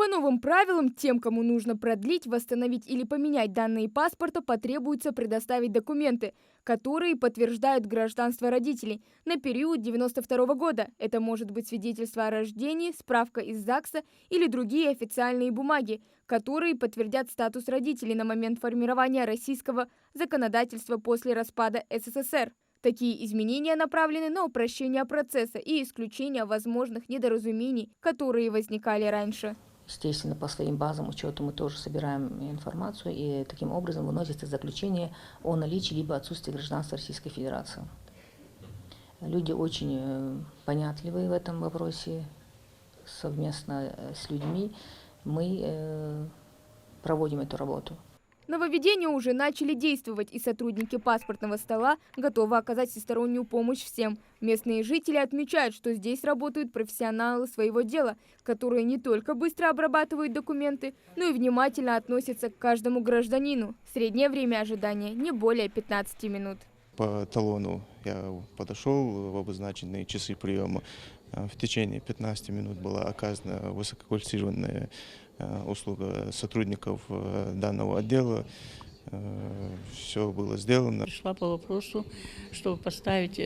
По новым правилам, тем, кому нужно продлить, восстановить или поменять данные паспорта, потребуется предоставить документы, которые подтверждают гражданство родителей на период 92 года. Это может быть свидетельство о рождении, справка из ЗАГСа или другие официальные бумаги, которые подтвердят статус родителей на момент формирования российского законодательства после распада СССР. Такие изменения направлены на упрощение процесса и исключение возможных недоразумений, которые возникали раньше. Естественно, по своим базам учета мы тоже собираем информацию, и таким образом выносится заключение о наличии либо отсутствии гражданства Российской Федерации. Люди очень понятливые в этом вопросе. Совместно с людьми мы проводим эту работу. Нововведения уже начали действовать, и сотрудники паспортного стола готовы оказать всестороннюю помощь всем. Местные жители отмечают, что здесь работают профессионалы своего дела, которые не только быстро обрабатывают документы, но и внимательно относятся к каждому гражданину. Среднее время ожидания не более 15 минут. По талону я подошел в обозначенные часы приема. В течение 15 минут была оказана высококвалифицированная услуга сотрудников данного отдела. Все было сделано. Пришла по вопросу, чтобы поставить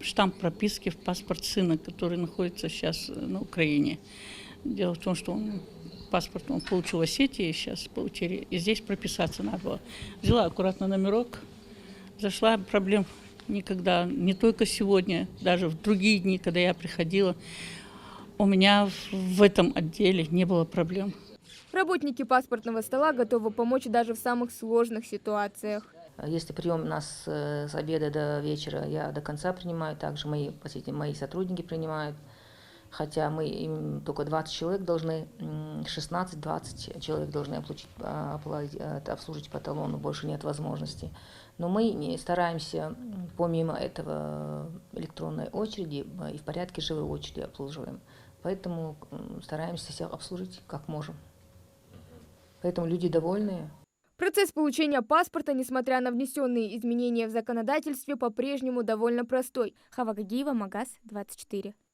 штамп прописки в паспорт сына, который находится сейчас на Украине. Дело в том, что паспорт он получил в Осетии, сейчас получили, и здесь прописаться надо было. Взяла аккуратно номерок, зашла, проблем никогда, не только сегодня, даже в другие дни, когда я приходила, у меня в этом отделе не было проблем. Работники паспортного стола готовы помочь даже в самых сложных ситуациях. Если прием у нас с обеда до вечера, я до конца принимаю, также мои сотрудники принимают. Хотя мы только 20 человек должны, 16-20 человек должны обслужить по талону, больше нет возможности. Но мы стараемся, помимо этого, электронной очереди и в порядке живой очереди обслуживаем. Поэтому стараемся всех обслужить как можем. Поэтому люди довольные. Процесс получения паспорта, несмотря на внесенные изменения в законодательстве, по-прежнему довольно простой. Хава Гагиева, Магаз 24.